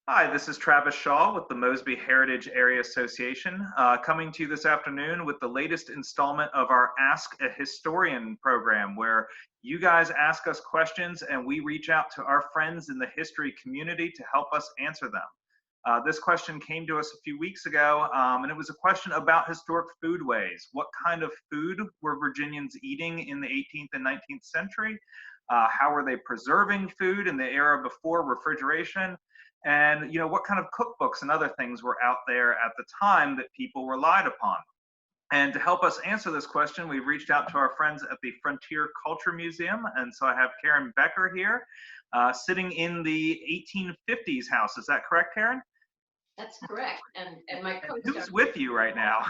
Hi, this is Travis Shaw with the Mosby Heritage Area Association, coming to you this afternoon with the latest installment of our Ask a Historian program, where you guys ask us questions and we reach out to our friends in the history community to help us answer them. This question came to us a few weeks ago, and it was a question about historic foodways. What kind of food were Virginians eating in the 18th and 19th century? How were they preserving food in the era before refrigeration? And what kind of cookbooks and other things were out there at the time that people relied upon. And to help us answer this question, we've reached out to our friends at the Frontier Culture Museum. And so I have Karen Becker here, sitting in the 1850s house. Is that correct, Karen? That's correct. And my And co-star, who's with you right now?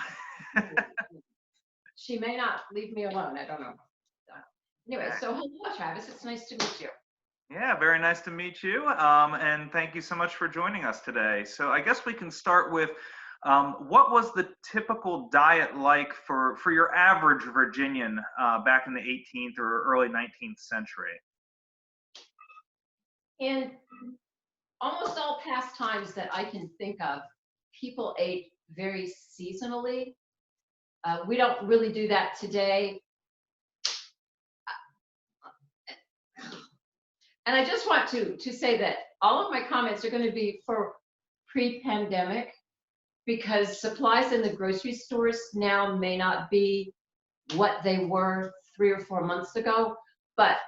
she may not leave me alone. I don't know. Anyway, so hello, Travis. It's nice to meet you. Yeah, very nice to meet you. And thank you so much for joining us today. So I guess we can start with what was the typical diet like for your average Virginian back in the 18th or early 19th century? In almost all past times that I can think of, people ate very seasonally. We don't really do that today. And I just want to say that all of my comments are going to be for pre-pandemic, because supplies in the grocery stores now may not be what they were 3 or 4 months ago. But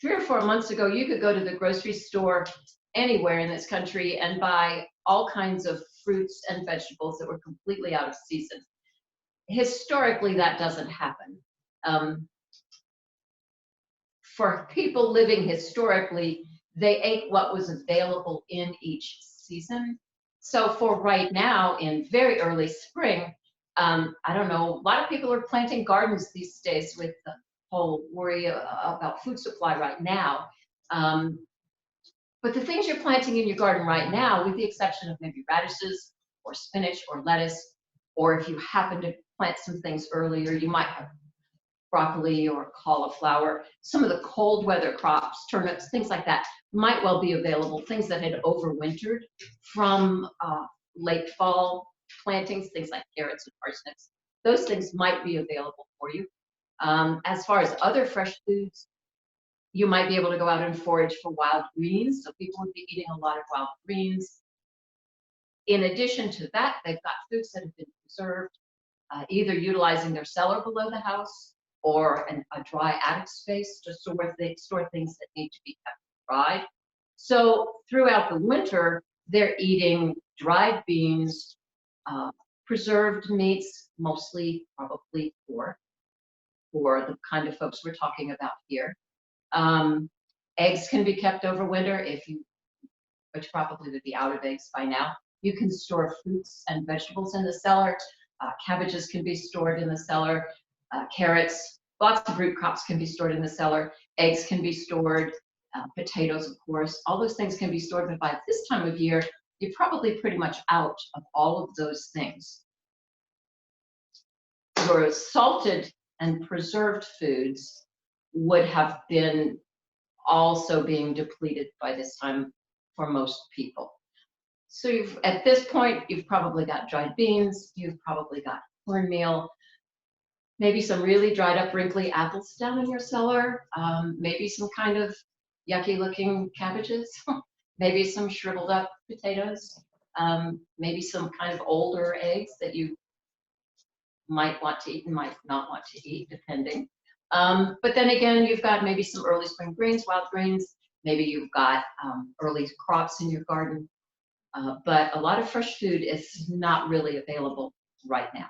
3 or 4 months ago, you could go to the grocery store anywhere in this country and buy all kinds of fruits and vegetables that were completely out of season. Historically, that doesn't happen. For people living historically, they ate what was available in each season. So for right now, in very early spring, I don't know, a lot of people are planting gardens these days with the whole worry about food supply right now. But the things you're planting in your garden right now, with the exception of maybe radishes or spinach or lettuce, or if you happen to plant some things earlier, you might have broccoli or cauliflower. Some of the cold weather crops, turnips, things like that, might well be available. Things that had overwintered from late fall plantings, things like carrots and parsnips, those things might be available for you. As far as other fresh foods, you might be able to go out and forage for wild greens. So people would be eating a lot of wild greens. In addition to that, they've got foods that have been preserved, either utilizing their cellar below the house or a dry attic space to store things that need to be kept dried. So throughout the winter, they're eating dried beans, preserved meats, mostly probably for the kind of folks we're talking about here. Eggs can be kept over winter, which probably would be out of eggs by now. You can store fruits and vegetables in the cellar. Cabbages can be stored in the cellar. Carrots, lots of root crops can be stored in the cellar. Eggs can be stored. Potatoes, of course. All those things can be stored, but by this time of year, you're probably pretty much out of all of those things. Your salted and preserved foods would have been also being depleted by this time for most people. So at this point, you've probably got dried beans, you've probably got cornmeal, maybe some really dried up wrinkly apples down in your cellar, maybe some kind of yucky looking cabbages, maybe some shriveled up potatoes, maybe some kind of older eggs that you might want to eat and might not want to eat, depending. But then again, you've got maybe some early spring greens, wild greens, maybe you've got early crops in your garden. But a lot of fresh food is not really available right now.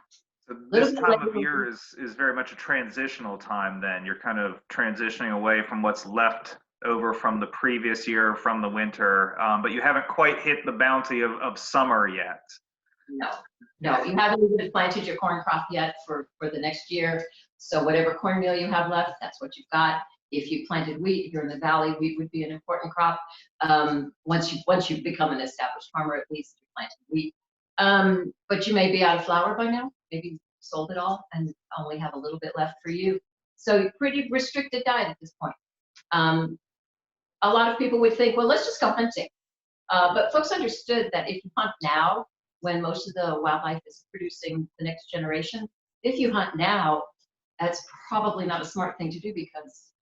So this time of year is very much a transitional time then. You're kind of transitioning away from what's left over from the previous year, from the winter, but you haven't quite hit the bounty of summer yet. No, you haven't even planted your corn crop yet for the next year. So whatever cornmeal you have left, that's what you've got. If you planted wheat, if you're in the valley, wheat would be an important crop. Once you become an established farmer, at least you're planting wheat. But you may be out of flour by now. Maybe you sold it all and only have a little bit left for you. So pretty restricted diet at this point. A lot of people would think, well, let's just go hunting. But folks understood that if you hunt now, when most of the wildlife is producing the next generation, if you hunt now, that's probably not a smart thing to do because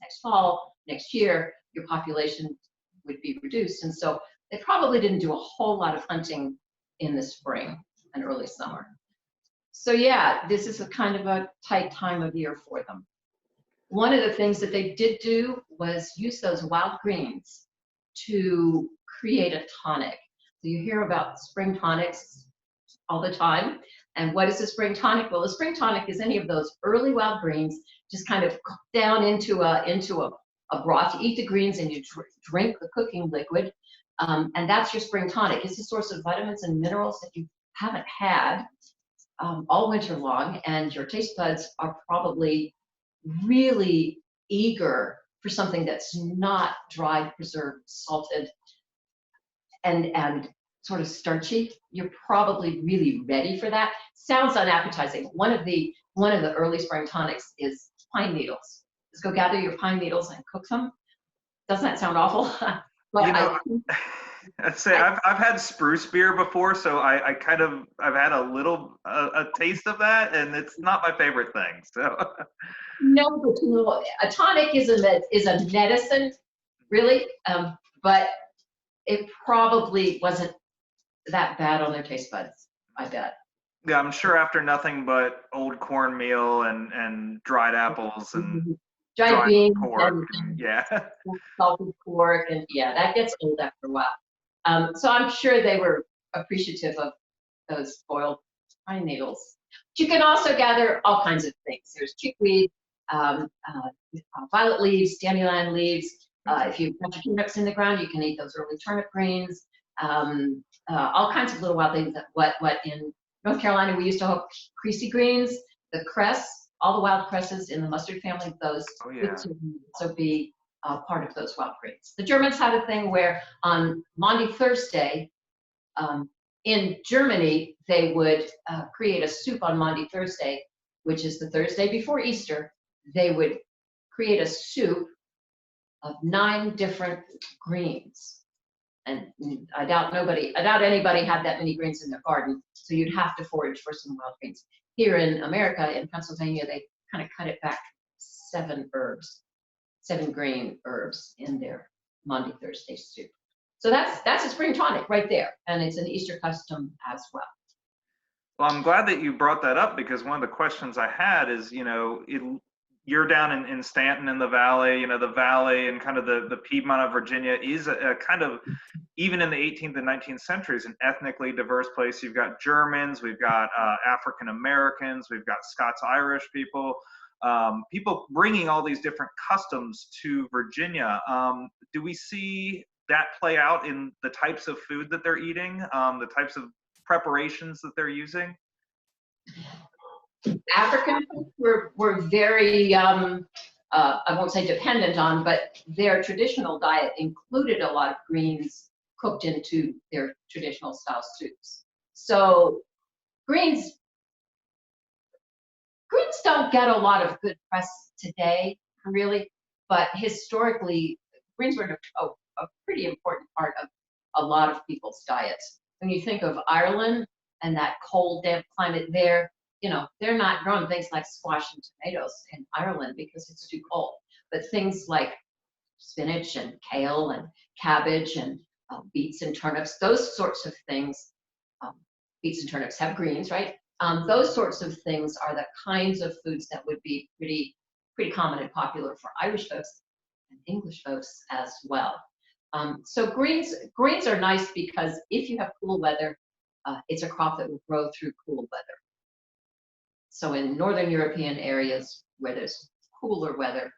next fall, next year, your population would be reduced. And so they probably didn't do a whole lot of hunting in the spring and early summer. So yeah, this is a kind of a tight time of year for them. One of the things that they did do was use those wild greens to create a tonic. So you hear about spring tonics all the time. And what is a spring tonic? Well, a spring tonic is any of those early wild greens just kind of cooked down into a broth. You eat the greens and you drink the cooking liquid. And that's your spring tonic. It's a source of vitamins and minerals that you haven't had all winter long. And your taste buds are probably really eager for something that's not dried, preserved, salted, and sort of starchy. You're probably really ready for that. Sounds unappetizing. One of the early spring tonics is pine needles. Just go gather your pine needles and cook them. Doesn't that sound awful? But You know, I'd say I've had spruce beer before, so I've had a little a taste of that, and it's not my favorite thing. So no, but you know, a tonic is a medicine, really, but it probably wasn't that bad on their taste buds, I bet. yeah, I'm sure after nothing but old cornmeal and dried apples and Dried dried beans pork, and yeah. salted pork, and yeah, that gets old after a while. So I'm sure they were appreciative of those boiled pine needles. But you can also gather all kinds of things. There's chickweed, violet leaves, dandelion leaves. If you put your turnips in the ground, you can eat those early turnip greens. All kinds of little wild things. What in North Carolina we used to have creasy greens, the cress, all the wild cresses in the mustard family. Those would also be part of those wild greens. The Germans had a thing where on Maundy Thursday, in Germany, they would create a soup on Maundy Thursday, which is the Thursday before Easter. They would create a soup of 9 different greens. And I doubt anybody had that many greens in their garden, so you'd have to forage for some wild greens. Here in America, in Pennsylvania, they kind of cut it back 7 green herbs in their Maundy Thursday soup. So that's a spring tonic right there, and it's an Easter custom as well. Well, I'm glad that you brought that up because one of the questions I had is, you're down in Staunton in the valley, the valley and kind of the Piedmont of Virginia is a kind of, even in the 18th and 19th centuries, an ethnically diverse place. You've got Germans, we've got African Americans, we've got Scots-Irish people, people bringing all these different customs to Virginia. Do we see that play out in the types of food that they're eating, the types of preparations that they're using? Africans were very, I won't say dependent on, but their traditional diet included a lot of greens cooked into their traditional style soups. So greens don't get a lot of good press today, really, but historically, greens were a pretty important part of a lot of people's diets. When you think of Ireland and that cold, damp climate there, they're not growing things like squash and tomatoes in Ireland because it's too cold. But things like spinach and kale and cabbage and beets and turnips, those sorts of things, beets and turnips have greens, right? Those sorts of things are the kinds of foods that would be pretty common and popular for Irish folks and English folks as well. So greens are nice because if you have cool weather, it's a crop that will grow through cool weather. So in Northern European areas where there's cooler weather,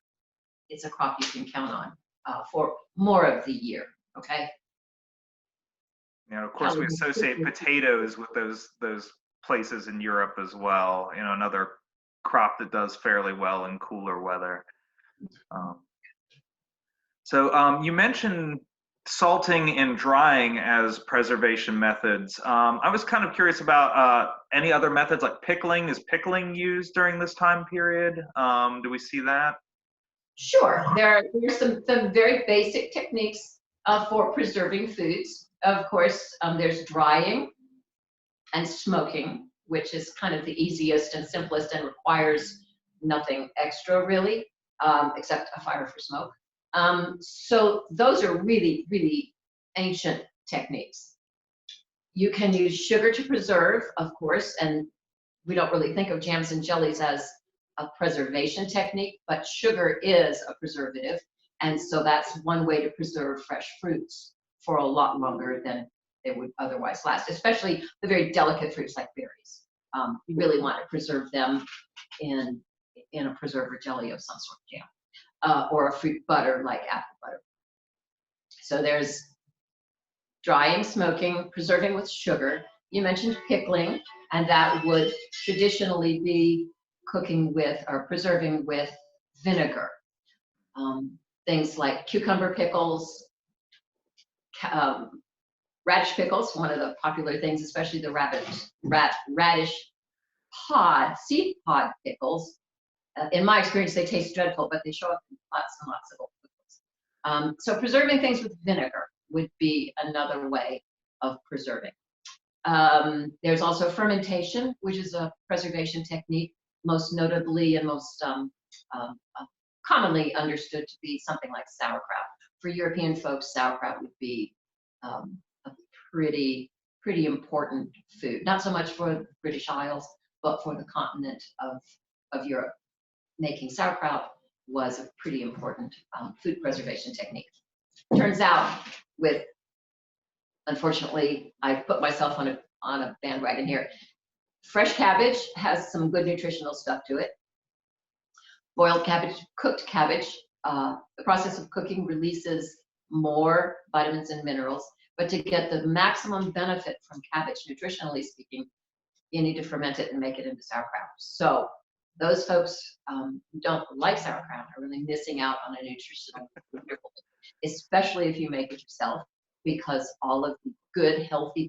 it's a crop you can count on for more of the year, okay? Of course, we associate potatoes with those places in Europe as well. Another crop that does fairly well in cooler weather. So you mentioned salting and drying as preservation methods. I was kind of curious about any other methods like pickling. Is pickling used during this time period? Do we see that? Sure. There's some very basic techniques for preserving foods. Of course, there's drying and smoking, which is kind of the easiest and simplest and requires nothing extra really, except a fire for smoke. So those are really, really ancient techniques. You can use sugar to preserve, of course, and we don't really think of jams and jellies as a preservation technique, but sugar is a preservative. And so that's one way to preserve fresh fruits for a lot longer than they would otherwise last, especially the very delicate fruits like berries. You really want to preserve them in a preserver jelly of some sort of jam, or a fruit butter like apple butter. So there's drying, smoking, preserving with sugar. You mentioned pickling, and that would traditionally be cooking with or preserving with vinegar. Things like cucumber pickles, radish pickles, one of the popular things, especially the radish seed pod pickles. In my experience, they taste dreadful, but they show up in lots and lots of old pickles. So preserving things with vinegar would be another way of preserving. There's also fermentation, which is a preservation technique, most notably and most commonly understood to be something like sauerkraut. For European folks, sauerkraut would be a pretty important food. Not so much for the British Isles, but for the continent of Europe. Making sauerkraut was a pretty important food preservation technique. Turns out, unfortunately, I put myself on a bandwagon here. Fresh cabbage has some good nutritional stuff to it. Boiled cabbage, cooked cabbage, the process of cooking releases more vitamins and minerals, but to get the maximum benefit from cabbage, nutritionally speaking, you need to ferment it and make it into sauerkraut. So those folks who don't like sauerkraut are really missing out on a nutritional, especially if you make it yourself, because all of the good, healthy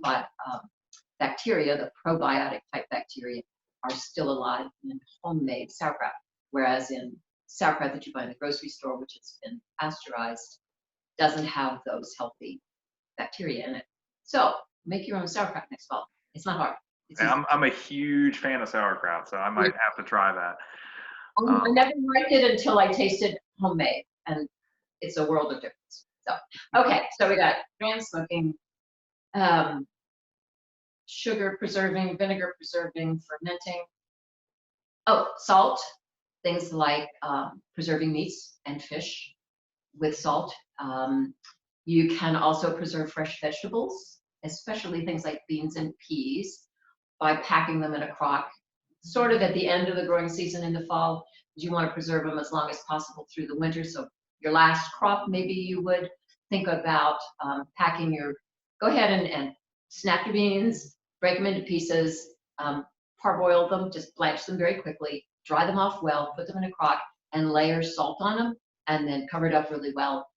bacteria, the probiotic type bacteria, are still alive in homemade sauerkraut. Whereas in sauerkraut that you buy in the grocery store, which has been pasteurized, doesn't have those healthy bacteria in it. So make your own sauerkraut next fall. It's not hard. I'm a huge fan of sauerkraut, so I might have to try that. I never liked it until I tasted homemade, and it's a world of difference. So, okay, so we got drying, smoking, sugar preserving, vinegar preserving, fermenting. Oh, salt, things like preserving meats and fish with salt. You can also preserve fresh vegetables, especially things like beans and peas, by packing them in a crock, sort of at the end of the growing season in the fall. You want to preserve them as long as possible through the winter. So your last crop, maybe you would think about go ahead and snap your beans, break them into pieces, parboil them, just blanch them very quickly, dry them off well, put them in a crock, and layer salt on them, and then cover it up really well,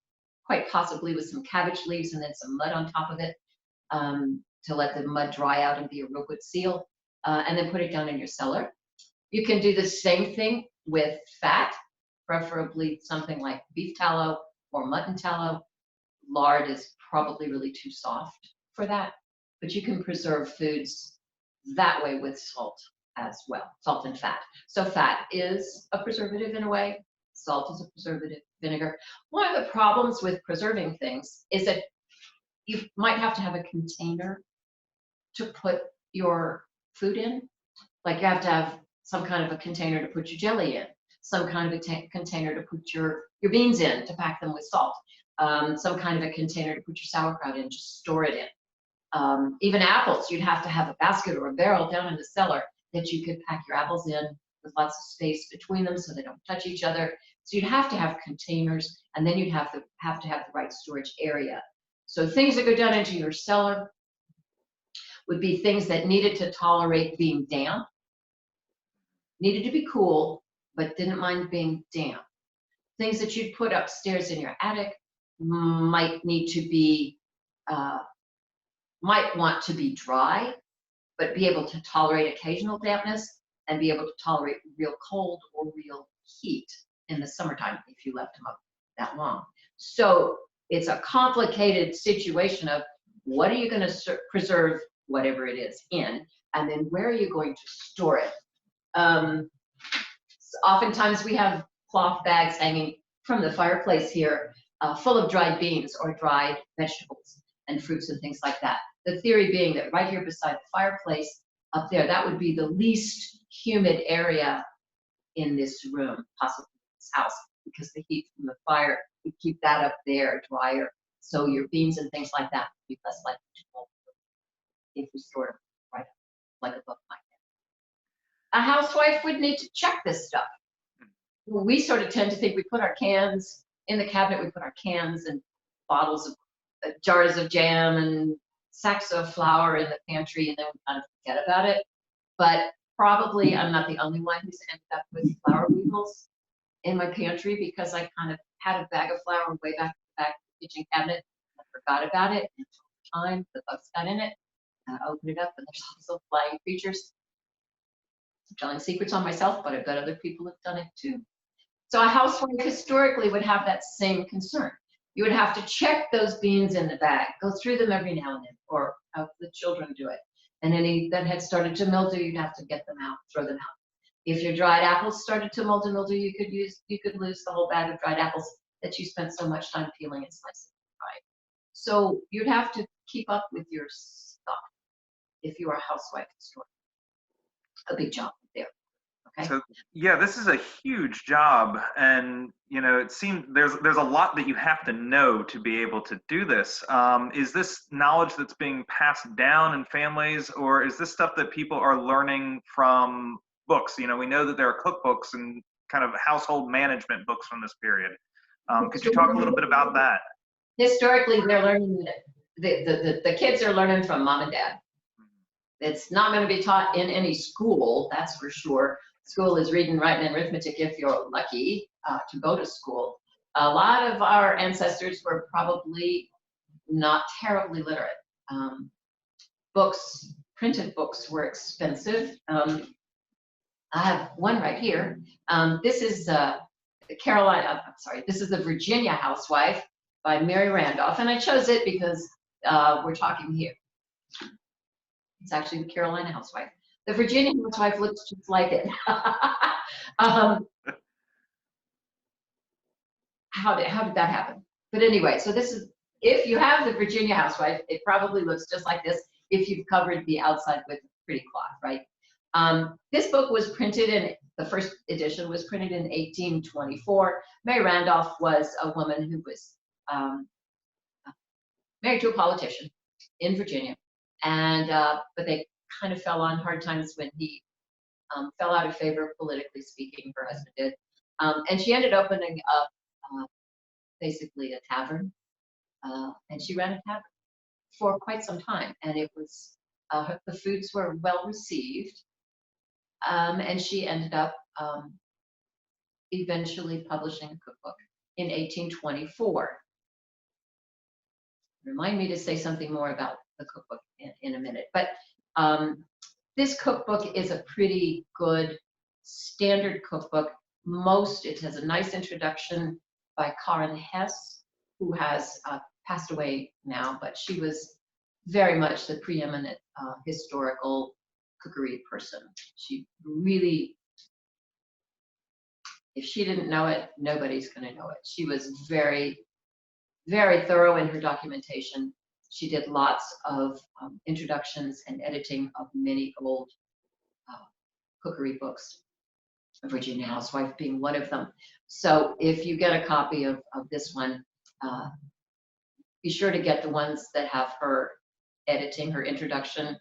quite possibly with some cabbage leaves and then some mud on top of it, to let the mud dry out and be a real good seal, and then put it down in your cellar. You can do the same thing with fat, preferably something like beef tallow or mutton tallow. Lard is probably really too soft for that, but you can preserve foods that way with salt as well, salt and fat. So fat is a preservative in a way, salt is a preservative, vinegar. One of the problems with preserving things is that you might have to have a container to put your food in. Like you have to have some kind of a container to put your jelly in, some kind of a container to put your beans in to pack them with salt, some kind of a container to put your sauerkraut in, just store it in. Even apples, you'd have to have a basket or a barrel down in the cellar that you could pack your apples in with lots of space between them so they don't touch each other. So you'd have to have containers, and then you'd have to have the right storage area. So things that go down into your cellar would be things that needed to tolerate being damp, needed to be cool, but didn't mind being damp. Things that you'd put upstairs in your attic might want to be dry, but be able to tolerate occasional dampness and be able to tolerate real cold or real heat in the summertime if you left them up that long. So it's a complicated situation of what are you going to preserve whatever it is in, and then where are you going to store it? Oftentimes we have cloth bags hanging from the fireplace here, full of dried beans or dried vegetables and fruits and things like that. The theory being that right here beside the fireplace up there, that would be the least humid area in this room, possibly this house, because the heat from the fire would keep that up there drier. So your beans and things like that would be less likely to mold if we store them right up, like a book like that. A housewife would need to check this stuff. We sort of tend to think we put our cans in the cabinet, we put our cans and bottles of jars of jam and sacks of flour in the pantry, and then we kind of forget about it. But probably I'm not the only one who's ended up with flour weevils in my pantry, because I kind of had a bag of flour way back in the back of the kitchen cabinet. I forgot about it, and over time the bugs got in it. I opened it up, and there's also flying creatures. I'm telling secrets on myself, but I bet other people have done it too. So a housewife historically would have that same concern. You would have to check those beans in the bag, go through them every now and then, or have the children do it. And any that had started to mildew, you'd have to get them out, throw them out. If your dried apples started to mold and mildew, you could lose the whole bag of dried apples that you spent so much time peeling and slicing. Right? So you'd have to keep up with your stuff if you are a housewife historian. A big job there. Okay. So yeah, this is a huge job, and you know, it seems there's a lot that you have to know to be able to do this. Is this knowledge that's being passed down in families, or is this stuff that people are learning from books? You know, we know that there are cookbooks and kind of household management books from this period. Could you talk a little bit about that? Historically, they're learning. The kids are learning from mom and dad. It's not going to be taught in any school, that's for sure. School is reading, writing, and arithmetic if you're lucky to go to school. A lot of our ancestors were probably not terribly literate. Books, printed books, were expensive. I have one right here. This is this is the Virginia Housewife by Mary Randolph, and I chose it because we're talking here. It's actually the Carolina Housewife. The Virginia Housewife looks just like it. How did that happen? But anyway, so this is, if you have the Virginia Housewife, it probably looks just like this if you've covered the outside with pretty cloth, right? This book was printed in, the first edition was printed in 1824. Mary Randolph was a woman who was married to a politician in Virginia. And but they kind of fell on hard times when he fell out of favor, politically speaking. Her husband did, and she ended up opening up basically a tavern, and she ran a tavern for quite some time. And it was the foods were well received, and she ended up eventually publishing a cookbook in 1824. Remind me to say something more about the cookbook in a minute, but this cookbook is a pretty good standard cookbook. It has a nice introduction by Karen Hess, who has passed away now, but she was very much the preeminent historical cookery person. She really, if she didn't know it, nobody's going to know it. She was very, very thorough in her documentation. She did lots of introductions and editing of many old cookery books, Virginia Housewife being one of them. So if you get a copy of this one, be sure to get the ones that have her editing, her introduction,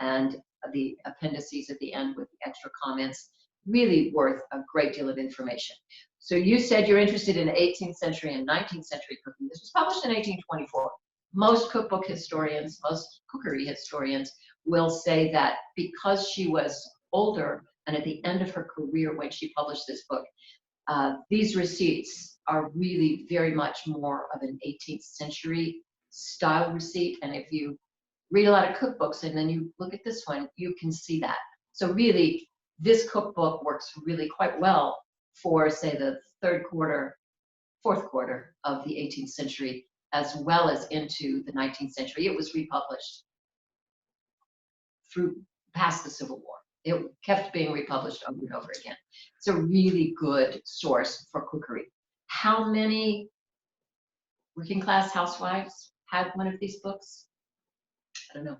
and the appendices at the end with the extra comments. Really worth a great deal of information. So you said you're interested in 18th century and 19th century cooking. This was published in 1824. Most cookbook historians, most cookery historians will say that because she was older and at the end of her career when she published this book, these receipts are really very much more of an 18th century style receipt. And if you read a lot of cookbooks and then you look at this one, you can see that. So really, this cookbook works really quite well for, say, the fourth quarter of the 18th century, as well as into the 19th century. It was republished through past the Civil War. It kept being republished over and over again. It's a really good source for cookery. How many working class housewives had one of these books? I don't know.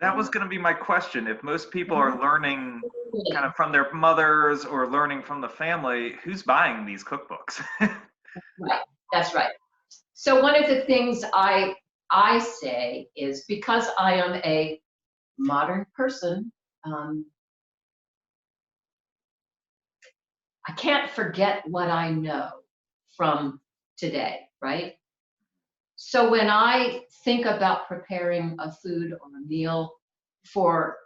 That was going to be my question. If most people are learning kind of from their mothers or learning from the family, who's buying these cookbooks? Right, that's right. So one of the things I say is, because I am a modern person, I can't forget what I know from today, right? So when I think about preparing a food or a meal for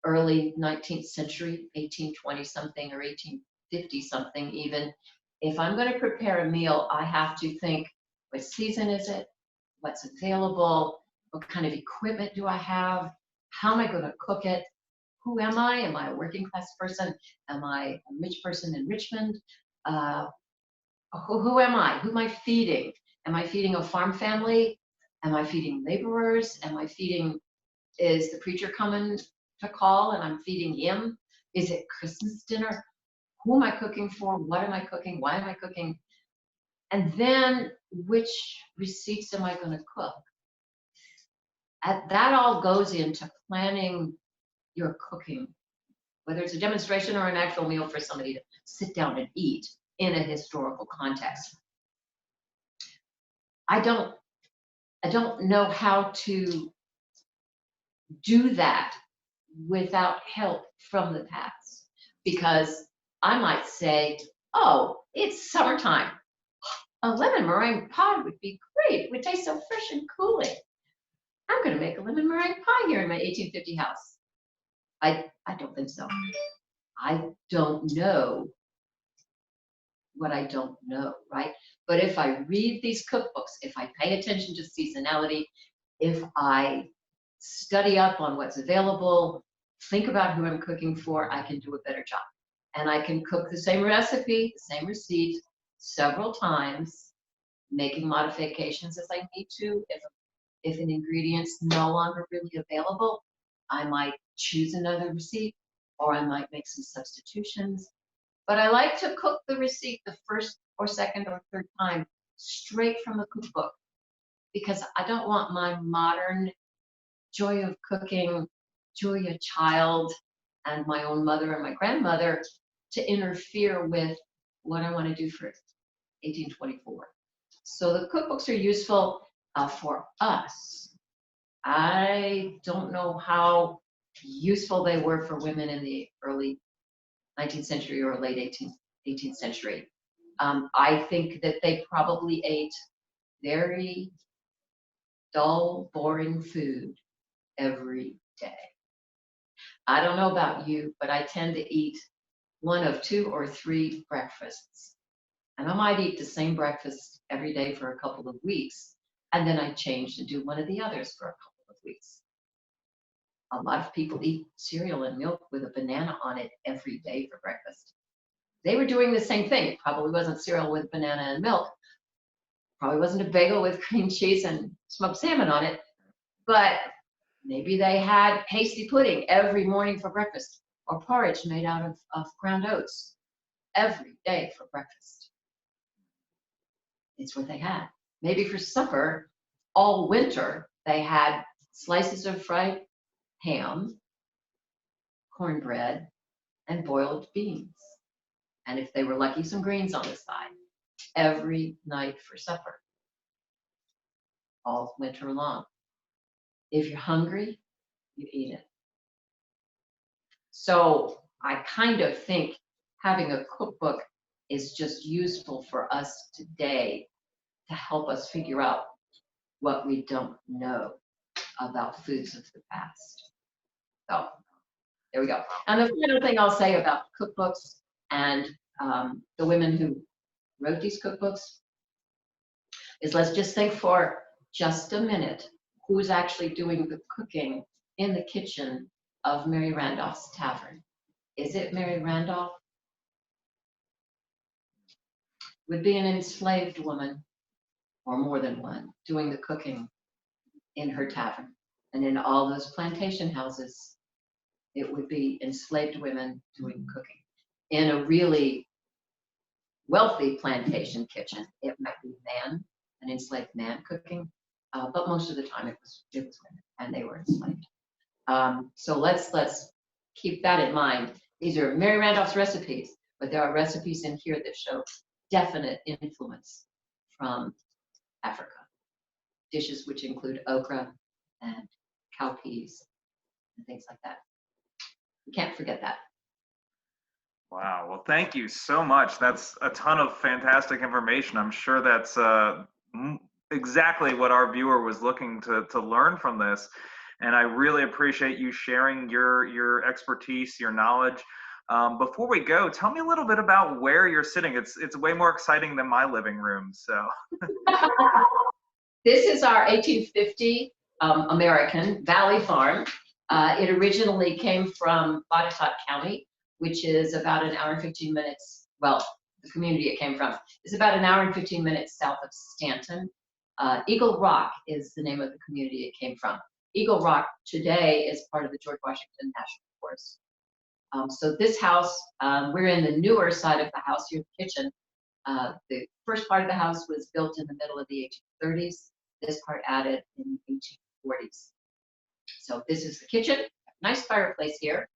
early 19th century, 1820 something or 1850 something even, if I'm going to prepare a meal, I have to think, what season is it? What's available? What kind of equipment do I have? How am I going to cook it? Who am I? Am I a working class person? Am I a rich person in Richmond? Who am I? Who am I feeding? Am I feeding a farm family? Am I feeding laborers? Am I feeding, is the preacher coming to call and I'm feeding him? Is it Christmas dinner? Who am I cooking for? What am I cooking? Why am I cooking? And then which receipts am I going to cook? That all goes into planning your cooking, whether it's a demonstration or an actual meal for somebody to sit down and eat in a historical context. I don't know how to do that without help from the past, because I might say, oh, it's summertime. A lemon meringue pie would be great. It would taste so fresh and cooling. I'm going to make a lemon meringue pie here in my 1850 house. I don't think so. I don't know what I don't know, right? But if I read these cookbooks, if I pay attention to seasonality, if I study up on what's available, think about who I'm cooking for, I can do a better job. And I can cook the same recipe, the same receipt several times, making modifications as I need to. If an ingredient's no longer really available, I might choose another receipt, or I might make some substitutions. But I like to cook the receipt the first or second or third time straight from the cookbook, because I don't want my modern joy of cooking, Julia Child, and my own mother and my grandmother to interfere with what I want to do for 1824. So the cookbooks are useful for us. I don't know how useful they were for women in the early 19th century or late 18th century. I think that they probably ate very dull, boring food every day. I don't know about you, but I tend to eat one of 2 or 3 breakfasts. And I might eat the same breakfast every day for a couple of weeks, and then I change and do one of the others for a couple of weeks. A lot of people eat cereal and milk with a banana on it every day for breakfast. They were doing the same thing. It probably wasn't cereal with banana and milk. Probably wasn't a bagel with cream cheese and smoked salmon on it, but maybe they had hasty pudding every morning for breakfast, or porridge made out of ground oats every day for breakfast. It's what they had. Maybe for supper, all winter, they had slices of fried ham, cornbread, and boiled beans. And if they were lucky, some greens on the side every night for supper, all winter long. If you're hungry, you eat it. So I kind of think having a cookbook is just useful for us today to help us figure out what we don't know about foods of the past. So there we go. And the final thing I'll say about cookbooks and the women who wrote these cookbooks is, let's just think for just a minute who's actually doing the cooking in the kitchen of Mary Randolph's tavern. Is it Mary Randolph? Would be an enslaved woman or more than one, doing the cooking in her tavern. And in all those plantation houses, it would be enslaved women doing cooking. In a really wealthy plantation kitchen, it might be an enslaved man cooking, but most of the time it was women, and they were enslaved. So let's keep that in mind. These are Mary Randolph's recipes, but there are recipes in here that show definite influence from Africa. Dishes which include okra and cowpeas and things like that. You can't forget that. Wow. Well, thank you so much. That's a ton of fantastic information. I'm sure that's exactly what our viewer was looking to learn from this. And I really appreciate you sharing your expertise, your knowledge. Before we go, tell me a little bit about where you're sitting. It's way more exciting than my living room. So this is our 1850 American Valley Farm. It originally came from Botetourt County, which is about an hour and 15 minutes. Well, the community it came from is about an hour and 15 minutes south of Staunton. Eagle Rock is the name of the community it came from. Eagle Rock today is part of the George Washington National Forest. So this house, we're in the newer side of the house, here's the kitchen. The first part of the house was built in the middle of the 1830s. This part added in the 1840s. So this is the kitchen, nice fireplace here.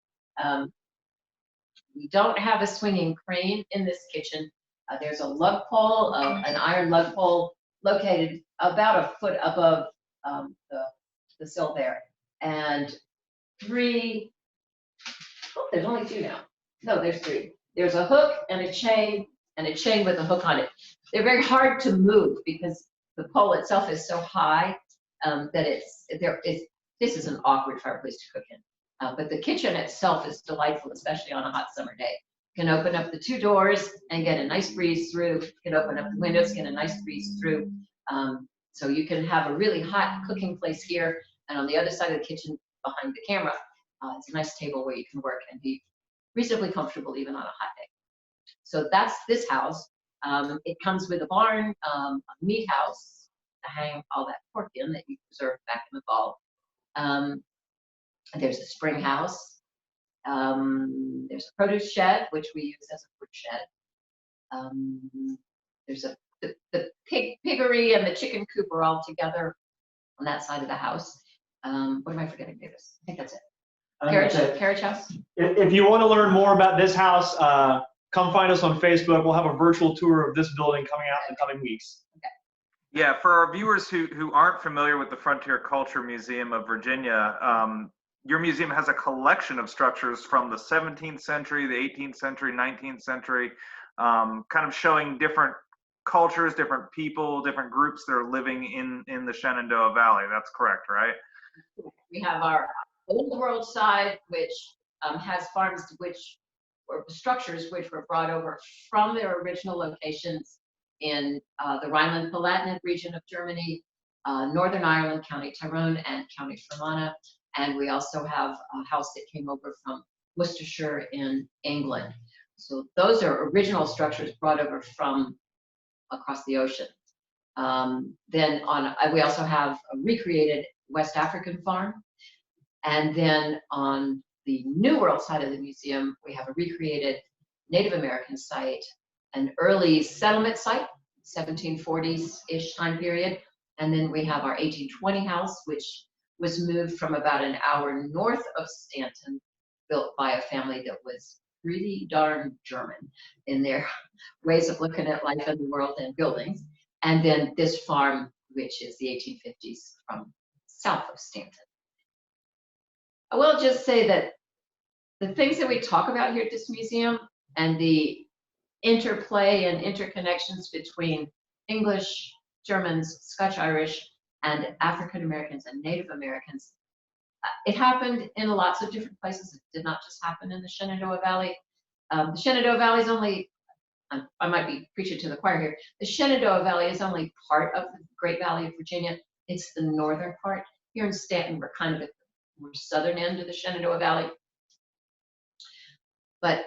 We don't have a swinging crane in this kitchen. There's a lug pole, an iron lug pole located about a foot above the sill there. And there's only two now. No, there's three. There's a hook and a chain with a hook on it. They're very hard to move because the pole itself is so high that this is an awkward fireplace to cook in. But the kitchen itself is delightful, especially on a hot summer day. You can open up the two doors and get a nice breeze through. You can open up the windows, get a nice breeze through. So you can have a really hot cooking place here. And on the other side of the kitchen, behind the camera, it's a nice table where you can work and be reasonably comfortable even on a hot day. So that's this house. It comes with a barn, a meat house to hang all that pork in that you preserve back in the fall. There's a spring house. There's a produce shed, which we use as a food shed. There's the piggery and the chicken coop are all together on that side of the house. What am I forgetting, Davis? I think that's it. Carriage house. If you want to learn more about this house, come find us on Facebook. We'll have a virtual tour of this building coming out in the coming weeks. Okay. Yeah, for our viewers who aren't familiar with the Frontier Culture Museum of Virginia, your museum has a collection of structures from the 17th century, the 18th century, 19th century, kind of showing different cultures, different people, different groups that are living in the Shenandoah Valley. That's correct, right? We have our Old World side, which has farms or structures which were brought over from their original locations in the Rhineland-Palatinate region of Germany, Northern Ireland, County Tyrone, and County Fermanagh. And we also have a house that came over from Worcestershire in England. So those are original structures brought over from across the ocean. Then we also have a recreated West African farm. And then on the New World side of the museum, we have a recreated Native American site, an early settlement site, 1740s-ish time period. And then we have our 1820 house, which was moved from about an hour north of Staunton, built by a family that was really darn German in their ways of looking at life in the world and buildings. And then this farm, which is the 1850s from south of Staunton. I will just say that the things that we talk about here at this museum and the interplay and interconnections between English, Germans, Scotch-Irish, and African Americans and Native Americans, it happened in lots of different places. It did not just happen in the Shenandoah Valley. The Shenandoah Valley is only, I might be preaching to the choir here, the Shenandoah Valley is only part of the Great Valley of Virginia. It's the northern part. Here in Staunton, we're kind of at the more southern end of the Shenandoah Valley. But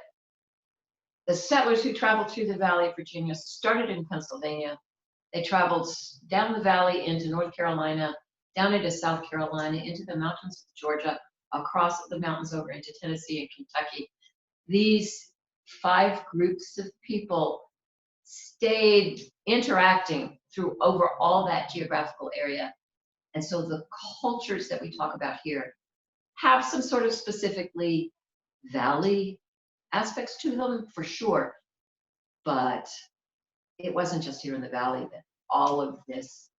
the settlers who traveled through the Valley of Virginia started in Pennsylvania. They traveled down the valley into North Carolina, down into South Carolina, into the mountains of Georgia, across the mountains over into Tennessee and Kentucky. These 5 groups of people stayed interacting through over all that geographical area. And so the cultures that we talk about here have some sort of specifically valley aspects to them, for sure. But it wasn't just here in the valley that all of this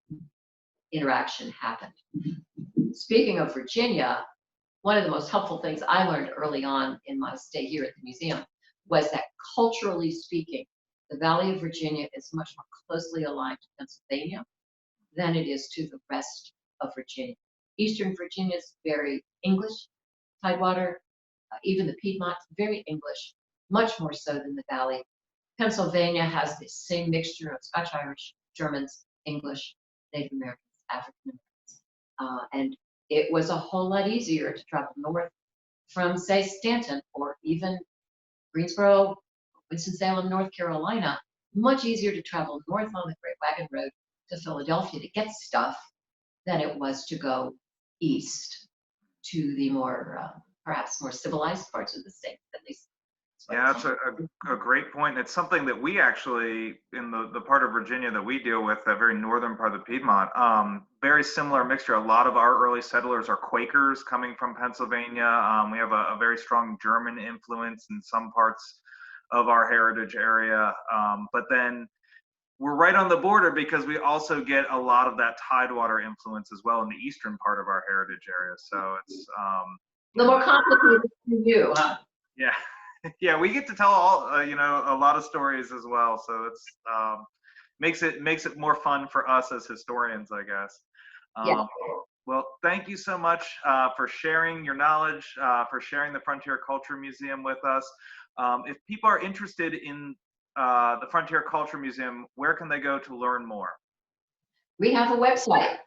interaction happened. Speaking of Virginia, one of the most helpful things I learned early on in my stay here at the museum was that, culturally speaking, the Valley of Virginia is much more closely aligned to Pennsylvania than it is to the rest of Virginia. Eastern Virginia is very English, Tidewater, even the Piedmont, very English, much more so than the Valley. Pennsylvania has this same mixture of Scotch, Irish, Germans, English, Native Americans, African Americans. And it was a whole lot easier to travel north from, say, Staunton or even Greensboro, Winston-Salem, North Carolina. Much easier to travel north on the Great Wagon Road to Philadelphia to get stuff than it was to go east to the more, perhaps more civilized parts of the state, at least. Yeah, that's a great point. It's something that we actually, in the part of Virginia that we deal with, the very northern part of the Piedmont, very similar mixture. A lot of our early settlers are Quakers coming from Pennsylvania. We have a very strong German influence in some parts of our heritage area. But then we're right on the border because we also get a lot of that Tidewater influence as well in the eastern part of our heritage area. So it's a little more complicated for you, huh? Yeah. Yeah, we get to tell all you know, a lot of stories as well, so it's makes it more fun for us as historians, I guess. Yeah. Well, thank you so much for sharing your knowledge, for sharing the Frontier Culture Museum with us. If people are interested in the Frontier Culture Museum, where can they go to learn more? We have a website.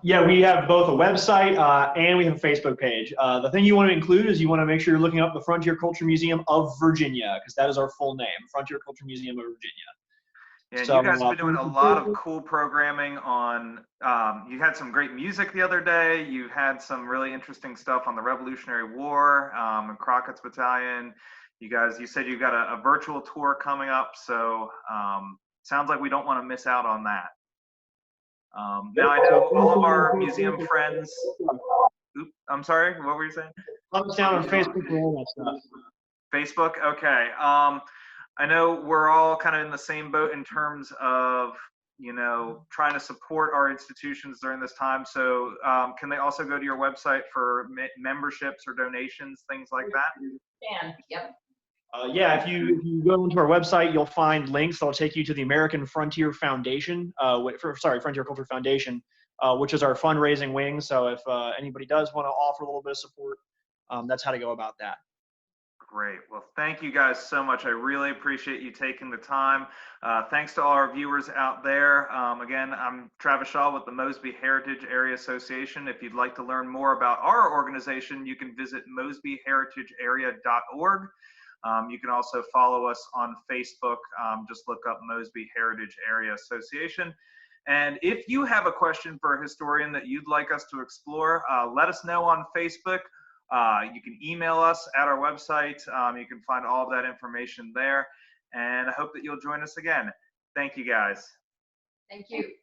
Yeah, we have both a website and we have a Facebook page. The thing you want to include is you want to make sure you're looking up the Frontier Culture Museum of Virginia, because that is our full name, Frontier Culture Museum of Virginia. And So, you guys have been doing a lot of cool programming on, you had some great music the other day. You had some really interesting stuff on the Revolutionary War and Crockett's Battalion. You said you got a virtual tour coming up, so sounds like we don't want to miss out on that. Now I know all of our museum friends. Oops, I'm sorry, what were you saying? Let us down on Facebook for all that stuff. Facebook, okay. I know we're all kind of in the same boat in terms of, you know, trying to support our institutions during this time. So can they also go to your website for memberships or donations, things like that? And yep. Yeah, if you go into our website, you'll find links that'll take you to the American Frontier Foundation, Frontier Culture Foundation, which is our fundraising wing. So if anybody does want to offer a little bit of support, that's how to go about that. Great. Well, thank you guys so much. I really appreciate you taking the time. Thanks to all our viewers out there. Again, I'm Travis Shaw with the Mosby Heritage Area Association. If you'd like to learn more about our organization, you can visit mosbyheritagearea.org. You can also follow us on Facebook. Just look up Mosby Heritage Area Association. And if you have a question for a historian that you'd like us to explore, let us know on Facebook. You can email us at our website. You can find all of that information there. And I hope that you'll join us again. Thank you, guys. Thank you.